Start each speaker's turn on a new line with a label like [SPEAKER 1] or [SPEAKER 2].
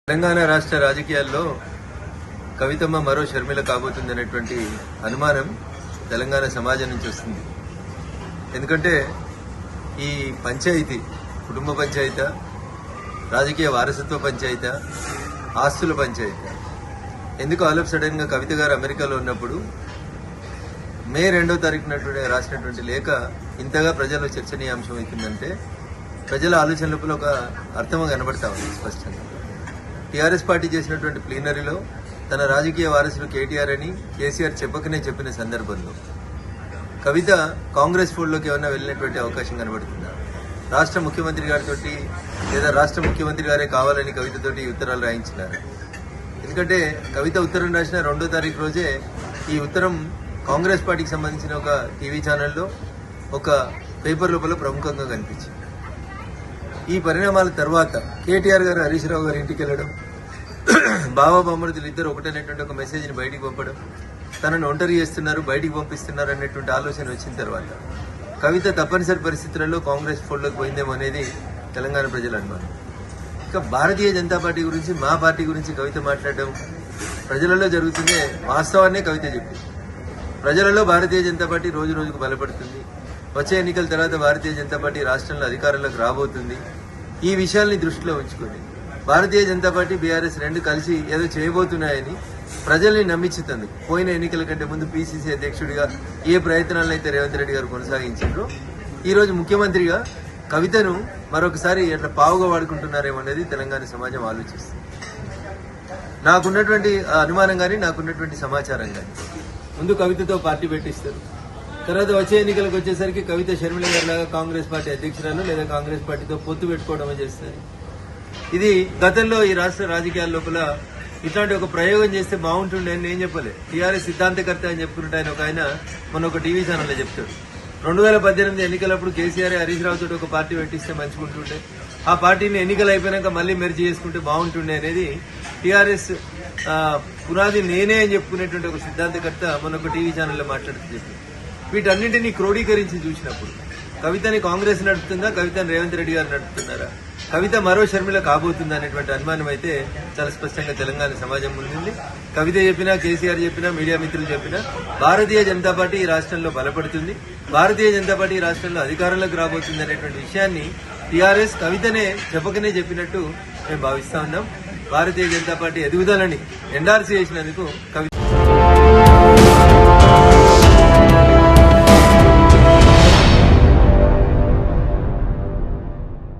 [SPEAKER 1] తెలంగాణ రాష్ట్ర రాజకీయాల్లో కవితమ్మ మరో షర్మిల కాబోతుందనేటువంటి అనుమానం తెలంగాణ సమాజం నుంచి వస్తుంది. ఎందుకంటే ఈ పంచాయతీ కుటుంబ పంచాయతీ, రాజకీయ వారసత్వ పంచాయతీ, ఆస్తుల పంచాయతీ ఎందుకు ఆల్ ఆఫ్ సడన్ గా కవిత గారు అమెరికాలో ఉన్నప్పుడు మే 2వ తారీఖున రాసినటువంటి లేఖ ఇంతగా ప్రజల్లో చర్చనీయాంశం అవుతుందంటే ప్రజల ఆలోచన లోపల ఒక అర్థం కనబడతా ఉంది స్పష్టంగా. టీఆర్ఎస్ పార్టీ చేసినటువంటి ప్లీనరీలో తన రాజకీయ వారసులు కేటీఆర్ అని కేసీఆర్ చెప్పిన సందర్భంలో కవిత కాంగ్రెస్ ఫోల్డ్లోకి ఏమన్నా వెళ్ళినటువంటి అవకాశం కనబడుతుందా? రాష్ట్ర ముఖ్యమంత్రి గారితో లేదా రాష్ట్ర ముఖ్యమంత్రి గారే కావాలని కవితతోటి ఉత్తరాలు రాయించినారు. ఎందుకంటే కవిత ఉత్తరం రాసిన 2వ తారీఖు రోజే ఈ ఉత్తరం కాంగ్రెస్ పార్టీకి సంబంధించిన ఒక టీవీ ఛానల్లో ఒక పేపర్ లోపల ప్రముఖంగా కనిపించింది. ఈ పరిణామాల తర్వాత కేటీఆర్ గారు హరీష్ రావు గారి ఇంటికి వెళ్ళడం, బాబా బొమ్మరుదులు ఇద్దరు ఒకటనేటువంటి ఒక మెసేజ్ని బయటికి పంపడం, తనను ఒంటరి చేస్తున్నారు, బయటికి పంపిస్తున్నారు అనేటువంటి ఆలోచన వచ్చిన తర్వాత కవిత తప్పనిసరి పరిస్థితులలో కాంగ్రెస్ ఫోల్డ్లోకి పోయిందేమో అనేది తెలంగాణ ప్రజల అనుమానం. ఇక భారతీయ జనతా పార్టీ గురించి, మా పార్టీ గురించి కవిత మాట్లాడడం ప్రజలలో జరుగుతుందే వాస్తవాన్నే కవిత చెప్పింది. ప్రజలలో భారతీయ జనతా పార్టీ రోజు రోజుకు బలపడుతుంది. వచ్చే ఎన్నికల తర్వాత భారతీయ జనతా పార్టీ రాష్ట్రంలో అధికారంలోకి రాబోతుంది. ఈ విషయాల్ని దృష్టిలో ఉంచుకొని భారతీయ జనతా పార్టీ, బీఆర్ఎస్ రెండు కలిసి ఏదో చేయబోతున్నాయని ప్రజల్ని నమ్మించుతుంది. పోయిన ఎన్నికల కంటే ముందు పీసీసీ అధ్యక్షుడిగా ఏ ప్రయత్నాలను అయితే రేవంత్ రెడ్డి గారు కొనసాగించారో ఈ రోజు ముఖ్యమంత్రిగా కవితను మరొకసారి ఎట్లా పావుగా వాడుకుంటున్నారేమో అనేది తెలంగాణ సమాజం ఆలోచిస్తుంది. నాకున్నటువంటి అనుమానం కానీ, నాకున్నటువంటి సమాచారం కానీ, ముందు కవితతో పార్టీ పెట్టిస్తారు, తర్వాత వచ్చే ఎన్నికలకు వచ్చేసరికి కవిత షర్మిల గారి లాగా కాంగ్రెస్ పార్టీ అధ్యక్షురాలు లేదా కాంగ్రెస్ పార్టీతో పొత్తు పెట్టుకోవడమే చేస్తారు. ఇది గతంలో ఈ రాష్ట్ర రాజకీయాల లోపల ఇట్లాంటి ఒక ప్రయోగం చేస్తే బాగుంటుండే అని నేను చెప్పలే. టీఆర్ఎస్ సిద్ధాంతకర్త అని చెప్పుకుంటే ఆయన మొన్న ఒక టీవీ ఛానల్లో చెప్తాడు, 2018 ఎన్నికలప్పుడు కేసీఆర్ హరీష్ రావు తోటి ఒక పార్టీ పెట్టిస్తే మంచిగుంటుండే, ఆ పార్టీని ఎన్నికలు అయిపోయినాక మళ్ళీ మెర్జీ చేసుకుంటే బాగుంటుండే అనేది టీఆర్ఎస్ పునాది నేనే అని చెప్పుకునేటువంటి ఒక సిద్ధాంతకర్త మొన్న ఒక టీవీ ఛానల్లో మాట్లాడుతూ చెప్పారు. వీటన్నింటినీ క్రోడీకరించి చూసినప్పుడు కవితని కాంగ్రెస్ నడుపుతుందా, కవితని రేవంత్ రెడ్డి గారు నడుపుతున్నారా, కవిత మరో షర్మిల కాబోతుందా అనేటువంటి అనుమానం అయితే చాలా స్పష్టంగా తెలంగాణ సమాజం ముందుంది. కవిత చెప్పినా, కేసీఆర్ చెప్పినా, మీడియా మిత్రులు చెప్పినా భారతీయ జనతా పార్టీ ఈ రాష్ట్రంలో బలపడుతుంది, భారతీయ జనతా పార్టీ ఈ రాష్ట్రంలో అధికారంలోకి రాబోతుంది అనేటువంటి విషయాన్ని టీఆర్ఎస్ కవితనే చెప్పినట్టు మేము భావిస్తా ఉన్నాం. భారతీయ జనతా పార్టీ ఎదుగుదలని ఎండార్సీ చేసినందుకు కవిత